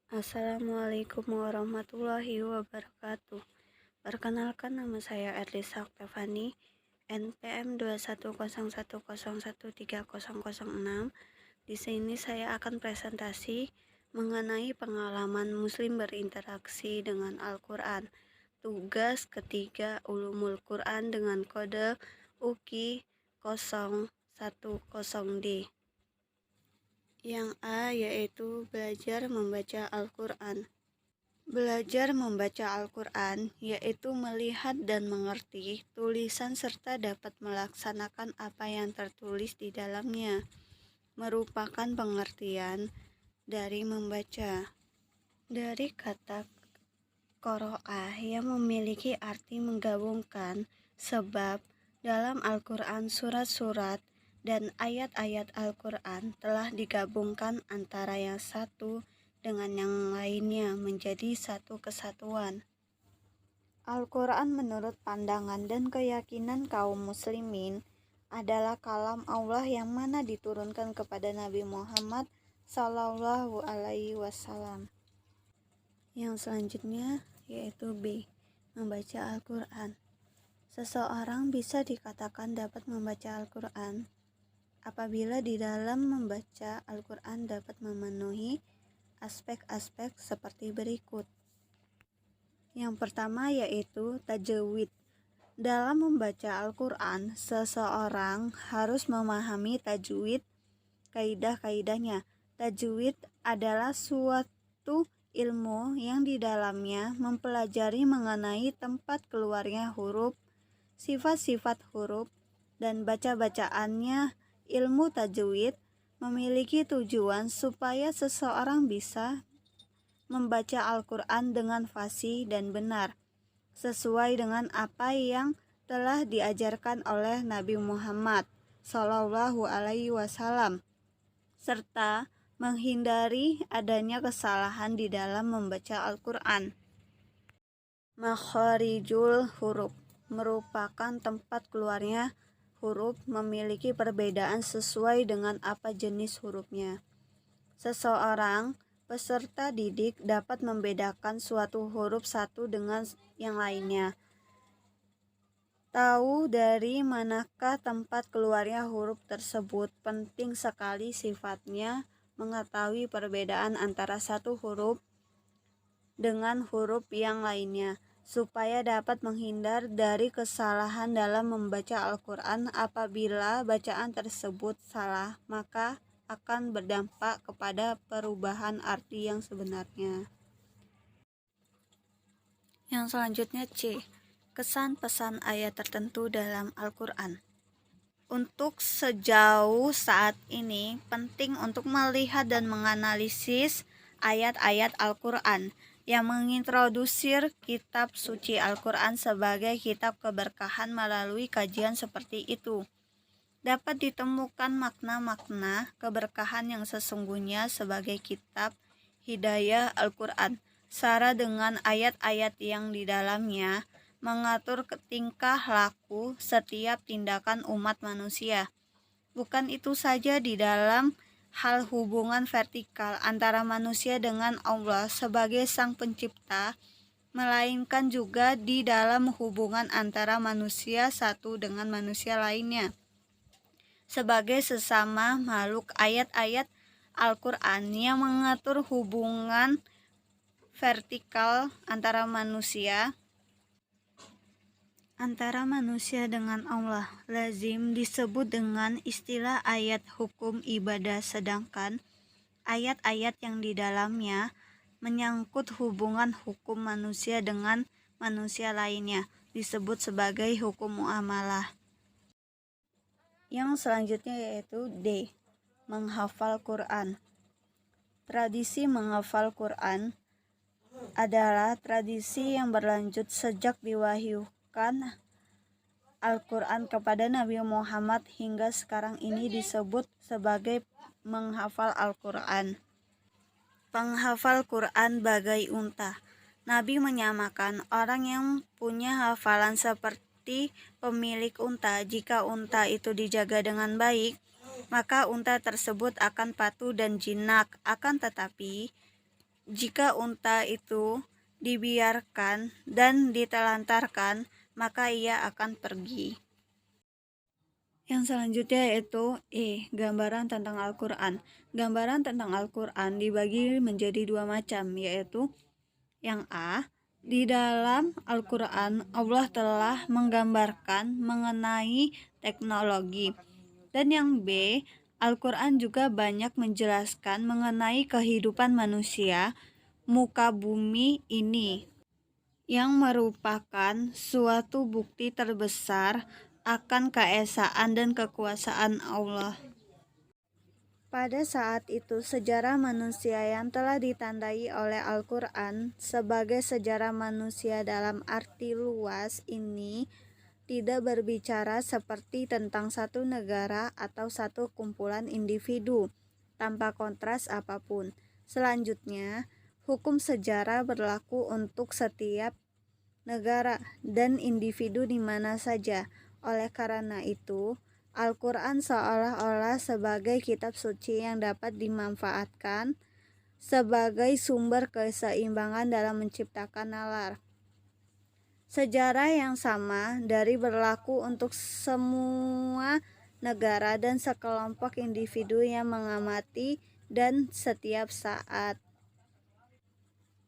Assalamualaikum warahmatullahi wabarakatuh. Perkenalkan, nama saya Erlisa Oktavani, NPM 21010130006. Di sini saya akan presentasi mengenai pengalaman Muslim berinteraksi dengan Al-Quran. Tugas ketiga Ulumul Quran dengan kode UKI 010D. Yang A yaitu belajar membaca Al-Quran. Belajar membaca Al-Quran yaitu melihat dan mengerti tulisan serta dapat melaksanakan apa yang tertulis di dalamnya, merupakan pengertian dari membaca. Dari kata qoro'ah yang memiliki arti menggabungkan, sebab dalam Al-Quran surat-surat dan ayat-ayat Al-Quran telah digabungkan antara yang satu dengan yang lainnya menjadi satu kesatuan. Al-Quran menurut pandangan dan keyakinan kaum muslimin adalah kalam Allah yang mana diturunkan kepada Nabi Muhammad Sallallahu Alaihi Wasallam. Yang selanjutnya yaitu B. Membaca Al-Quran. Seseorang bisa dikatakan dapat membaca Al-Quran apabila di dalam membaca Al-Quran dapat memenuhi aspek-aspek seperti berikut. Yang pertama yaitu tajwid. Dalam membaca Al-Quran, seseorang harus memahami tajwid, kaidah-kaidahnya. Tajwid adalah suatu ilmu yang di dalamnya mempelajari mengenai tempat keluarnya huruf, sifat-sifat huruf, dan baca-bacaannya. Ilmu tajwid memiliki tujuan supaya seseorang bisa membaca Al-Quran dengan fasih dan benar, sesuai dengan apa yang telah diajarkan oleh Nabi Muhammad Sallallahu Alaihi Wasallam, serta menghindari adanya kesalahan di dalam membaca Al-Quran. Makharijul huruf merupakan tempat keluarnya huruf, memiliki perbedaan sesuai dengan apa jenis hurufnya. Seseorang peserta didik dapat membedakan suatu huruf satu dengan yang lainnya. Tahu dari manakah tempat keluarnya huruf tersebut penting sekali sifatnya mengetahui perbedaan antara satu huruf dengan huruf yang lainnya, supaya dapat menghindar dari kesalahan dalam membaca Al-Quran. Apabila bacaan tersebut salah, maka akan berdampak kepada perubahan arti yang sebenarnya. Yang selanjutnya C. Kesan pesan ayat tertentu dalam Al-Quran. Untuk sejauh saat ini, penting untuk melihat dan menganalisis ayat-ayat Al-Quran yang mengintrodusir kitab suci Al-Quran sebagai kitab keberkahan. Melalui kajian seperti itu dapat ditemukan makna-makna keberkahan yang sesungguhnya sebagai kitab hidayah Al-Quran, sara dengan ayat-ayat yang di dalamnya mengatur tingkah laku setiap tindakan umat manusia. Bukan itu saja, di dalam hal hubungan vertikal antara manusia dengan Allah sebagai Sang Pencipta, melainkan juga di dalam hubungan antara manusia satu dengan manusia lainnya sebagai sesama makhluk. Ayat-ayat Al-Quran yang mengatur hubungan vertikal antara manusia dengan Allah lazim disebut dengan istilah ayat hukum ibadah, sedangkan ayat-ayat yang di dalamnya menyangkut hubungan hukum manusia dengan manusia lainnya disebut sebagai hukum muamalah. Yang selanjutnya yaitu D. Menghafal Quran. Tradisi menghafal Quran adalah tradisi yang berlanjut sejak diwahyukan Al-Quran kepada Nabi Muhammad hingga sekarang ini disebut sebagai menghafal Al-Quran. Penghafal Quran bagai unta. Nabi menyamakan orang yang punya hafalan seperti pemilik unta. Jika unta itu dijaga dengan baik, maka unta tersebut akan patuh dan jinak. Akan tetapi, Jika unta itu dibiarkan dan ditelantarkan, maka ia akan pergi. Yang selanjutnya yaitu gambaran tentang Al-Quran. Gambaran tentang Al-Quran dibagi menjadi dua macam, yaitu yang A, di dalam Al-Quran Allah telah menggambarkan mengenai teknologi. Dan yang B, Al-Quran juga banyak menjelaskan mengenai kehidupan manusia muka bumi ini, yang merupakan suatu bukti terbesar akan keesaan dan kekuasaan Allah. Pada saat itu, sejarah manusia yang telah ditandai oleh Al-Quran sebagai sejarah manusia dalam arti luas ini tidak berbicara seperti tentang satu negara atau satu kumpulan individu, tanpa kontras apapun. Selanjutnya, hukum sejarah berlaku untuk setiap negara dan individu di mana saja. Oleh karena itu, Al-Quran seolah-olah sebagai kitab suci yang dapat dimanfaatkan sebagai sumber keseimbangan dalam menciptakan nalar. Sejarah yang sama dari berlaku untuk semua negara dan sekelompok individu yang mengamati dan setiap saat.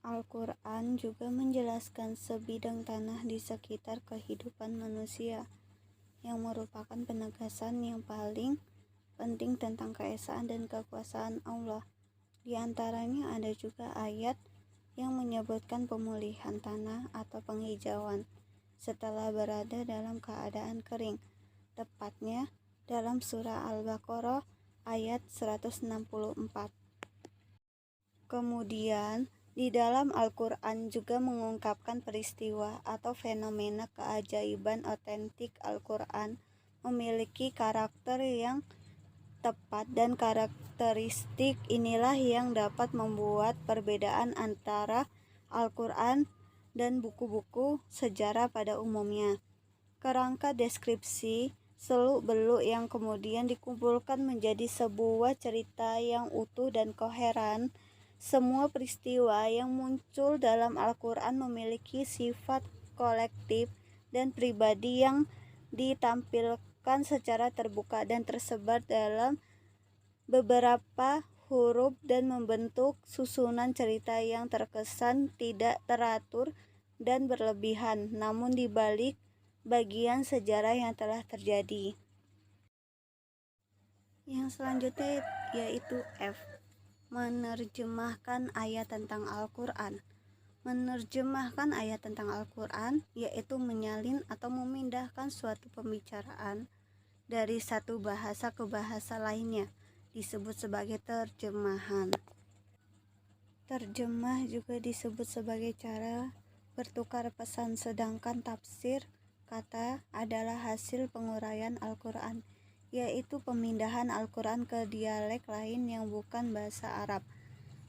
Al-Quran juga menjelaskan sebidang tanah di sekitar kehidupan manusia, yang merupakan penegasan yang paling penting tentang keesaan dan kekuasaan Allah. Di antaranya ada juga ayat yang menyebutkan pemulihan tanah atau penghijauan setelah berada dalam keadaan kering, tepatnya dalam surah Al-Baqarah ayat 164. Kemudian, di dalam Al-Quran juga mengungkapkan peristiwa atau fenomena keajaiban otentik. Al-Quran memiliki karakter yang tepat dan karakteristik inilah yang dapat membuat perbedaan antara Al-Quran dan buku-buku sejarah pada umumnya. Kerangka deskripsi seluk-beluk yang kemudian dikumpulkan menjadi sebuah cerita yang utuh dan koheren. Semua peristiwa yang muncul dalam Al-Quran memiliki sifat kolektif dan pribadi yang ditampilkan secara terbuka dan tersebar dalam beberapa huruf dan membentuk susunan cerita yang terkesan tidak teratur dan berlebihan, namun di balik bagian sejarah yang telah terjadi. Yang selanjutnya yaitu F, menerjemahkan ayat tentang Al-Quran. Menerjemahkan ayat tentang Al-Quran yaitu menyalin atau memindahkan suatu pembicaraan dari satu bahasa ke bahasa lainnya, disebut sebagai terjemahan. Terjemah juga disebut sebagai cara bertukar pesan, sedangkan tafsir kata adalah hasil penguraian Al-Quran, yaitu pemindahan Al-Quran ke dialek lain yang bukan bahasa Arab,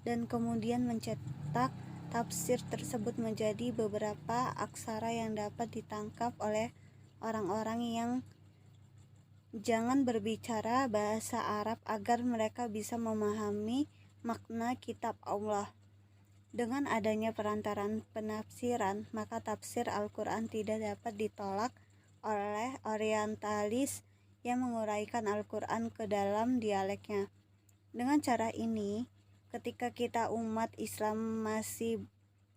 dan kemudian mencetak tafsir tersebut menjadi beberapa aksara yang dapat ditangkap oleh orang-orang yang jangan berbicara bahasa Arab agar mereka bisa memahami makna kitab Allah. Dengan adanya perantaran penafsiran, maka tafsir Al-Quran tidak dapat ditolak oleh orientalis yang menguraikan Al-Quran ke dalam dialeknya. Dengan cara ini, ketika kita umat Islam masih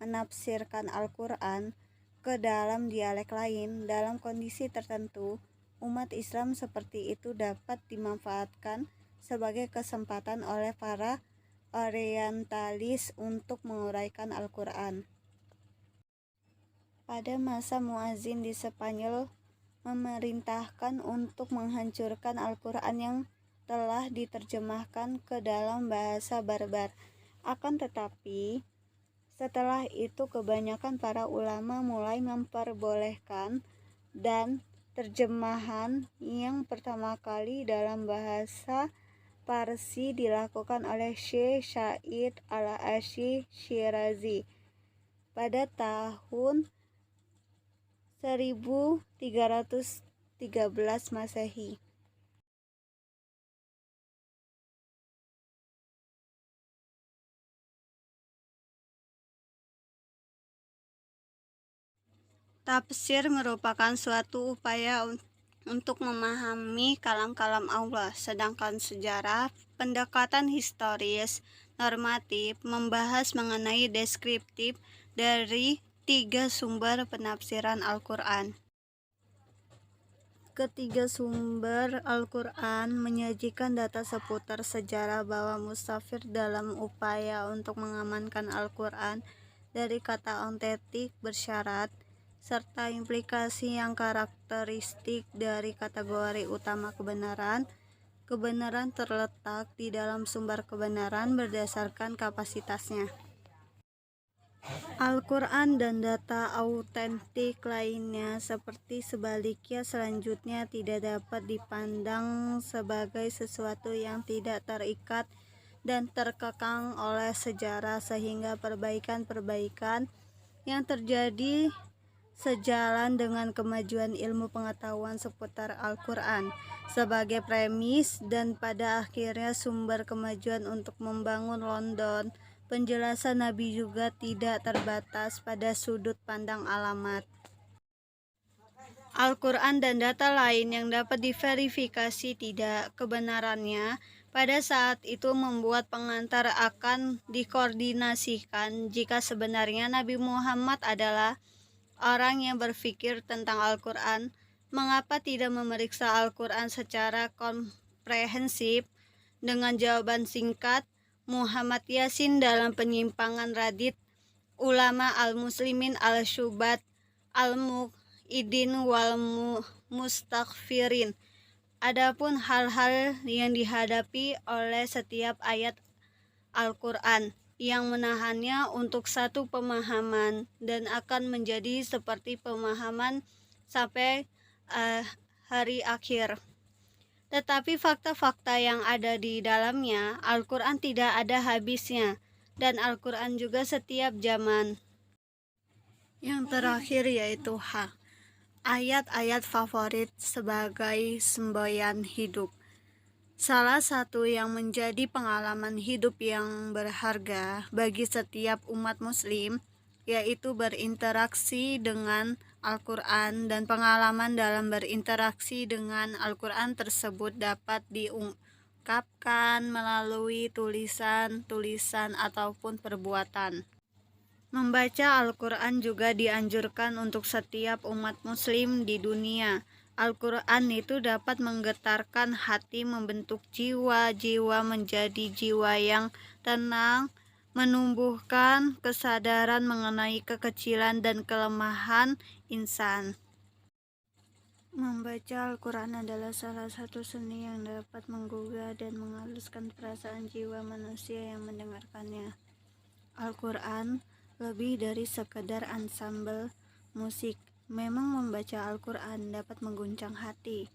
menafsirkan Al-Quran ke dalam dialek lain dalam kondisi tertentu, umat Islam seperti itu dapat dimanfaatkan sebagai kesempatan oleh para orientalis untuk menguraikan Al-Quran. Pada masa Muazzin di Spanyol memerintahkan untuk menghancurkan Al-Quran yang telah diterjemahkan ke dalam bahasa barbar. Akan tetapi, setelah itu kebanyakan para ulama mulai memperbolehkan dan terjemahan yang pertama kali dalam bahasa Parsi dilakukan oleh Syekh Said Al-Asy Syirazi pada tahun 1313 Masehi. Tafsir merupakan suatu upaya untuk memahami kalam-kalam Allah, sedangkan sejarah, pendekatan historis, normatif, membahas mengenai deskriptif dari tiga sumber penafsiran Al-Quran. Ketiga sumber Al-Quran menyajikan data seputar sejarah bahwa Mustafir dalam upaya untuk mengamankan Al-Quran dari kata ontetik bersyarat, serta implikasi yang karakteristik dari kategori utama kebenaran. Kebenaran terletak di dalam sumber kebenaran berdasarkan kapasitasnya. Al-Quran dan data autentik lainnya seperti sebaliknya selanjutnya tidak dapat dipandang sebagai sesuatu yang tidak terikat dan terkekang oleh sejarah, sehingga perbaikan-perbaikan yang terjadi sejalan dengan kemajuan ilmu pengetahuan seputar Al-Quran sebagai premis dan pada akhirnya sumber kemajuan untuk membangun London. Penjelasan Nabi juga tidak terbatas pada sudut pandang alamat Al-Quran dan data lain yang dapat diverifikasi tidak kebenarannya pada saat itu membuat pengantar akan dikoordinasikan jika sebenarnya Nabi Muhammad adalah orang yang berpikir tentang Al-Quran. Mengapa tidak memeriksa Al-Quran secara komprehensif? Dengan jawaban singkat, Muhammad Yasin dalam Penyimpangan Radit Ulama Al-Muslimin Al-Syubat Al-Mu'idin wal Mustaghfirin. Adapun hal-hal yang dihadapi oleh setiap ayat Al-Quran yang menahannya untuk satu pemahaman dan akan menjadi seperti pemahaman sampai hari akhir. Tetapi fakta-fakta yang ada di dalamnya, Al-Quran tidak ada habisnya, dan Al-Quran juga setiap zaman. Yang terakhir yaitu ayat-ayat favorit sebagai semboyan hidup. Salah satu yang menjadi pengalaman hidup yang berharga bagi setiap umat muslim yaitu berinteraksi dengan Al-Quran, dan pengalaman dalam berinteraksi dengan Al-Quran tersebut dapat diungkapkan melalui tulisan ataupun perbuatan. Membaca Al-Quran juga dianjurkan untuk setiap umat muslim di dunia. Al-Quran itu dapat menggetarkan hati, membentuk jiwa menjadi jiwa yang tenang, menumbuhkan kesadaran mengenai kekecilan dan kelemahan insan. Membaca Al-Quran adalah salah satu seni yang dapat menggugah dan menghaluskan perasaan jiwa manusia yang mendengarkannya. Al-Quran lebih dari sekedar ansambel musik. Memang membaca Al-Quran dapat mengguncang hati,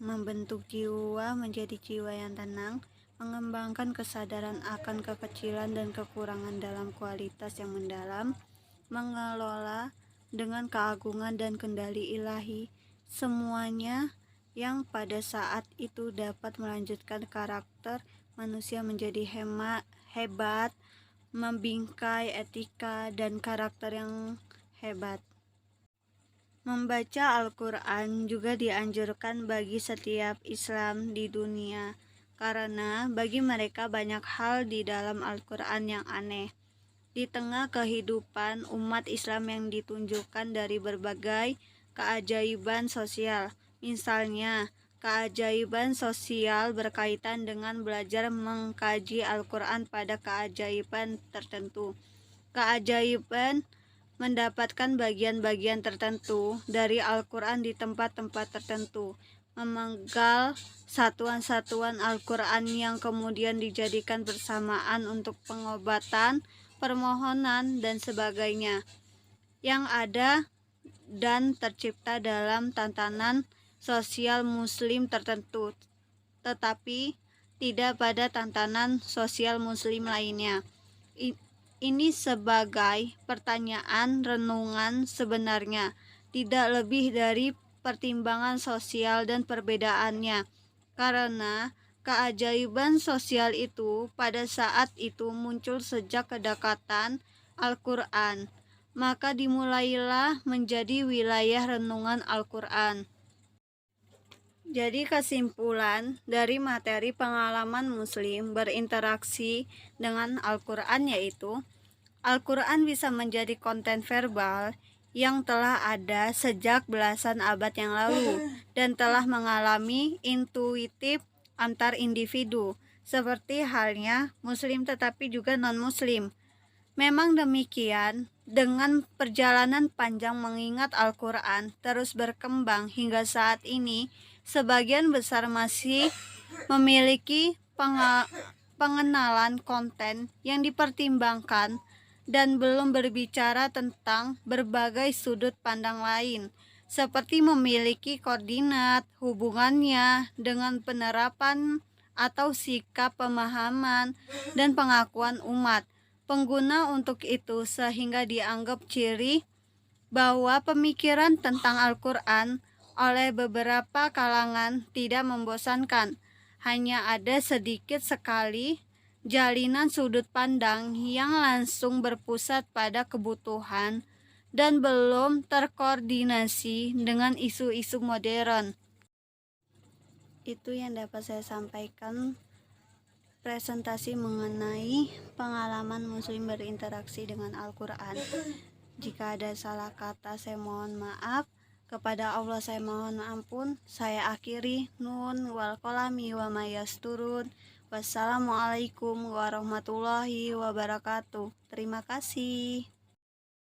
membentuk jiwa menjadi jiwa yang tenang, mengembangkan kesadaran akan kekecilan dan kekurangan dalam kualitas yang mendalam, mengelola dengan keagungan dan kendali ilahi, semuanya yang pada saat itu dapat melanjutkan karakter manusia menjadi hebat, membingkai etika dan karakter yang hebat. Membaca Al-Quran juga dianjurkan bagi setiap Islam di dunia, karena bagi mereka banyak hal di dalam Al-Quran yang aneh. Di tengah kehidupan umat Islam yang ditunjukkan dari berbagai keajaiban sosial, misalnya keajaiban sosial berkaitan dengan belajar mengkaji Al-Quran pada keajaiban tertentu. Keajaiban mendapatkan bagian-bagian tertentu dari Al-Quran di tempat-tempat tertentu, memenggal satuan-satuan Al-Quran yang kemudian dijadikan bersamaan untuk pengobatan, permohonan, dan sebagainya, yang ada dan tercipta dalam tatanan sosial muslim tertentu, tetapi tidak pada tatanan sosial muslim lainnya. Ini sebagai pertanyaan renungan sebenarnya tidak lebih dari pertimbangan sosial dan perbedaannya, karena keajaiban sosial itu pada saat itu muncul sejak kedekatan Al-Quran maka dimulailah menjadi wilayah renungan Al-Quran. Jadi kesimpulan dari materi pengalaman Muslim berinteraksi dengan Al-Quran yaitu Al-Quran bisa menjadi konten verbal yang telah ada sejak belasan abad yang lalu dan telah mengalami intuitif antar individu, seperti halnya Muslim tetapi juga non-Muslim. Memang demikian, dengan perjalanan panjang mengingat Al-Quran terus berkembang hingga saat ini, sebagian besar masih memiliki pengenalan konten yang dipertimbangkan dan belum berbicara tentang berbagai sudut pandang lain, seperti memiliki koordinat hubungannya dengan penerapan atau sikap pemahaman dan pengakuan umat pengguna untuk itu, sehingga dianggap ciri bahwa pemikiran tentang Al-Quran oleh beberapa kalangan tidak membosankan. Hanya ada sedikit sekali jalinan sudut pandang yang langsung berpusat pada kebutuhan dan belum terkoordinasi dengan isu-isu modern. Itu yang dapat saya sampaikan presentasi mengenai pengalaman Muslim berinteraksi dengan Al-Quran. Jika ada salah kata, saya mohon maaf. Kepada Allah saya mohon ampun. Saya akhiri. Nun wal qalami wa ma yasturun. Wassalamualaikum warahmatullahi wabarakatuh. Terima kasih.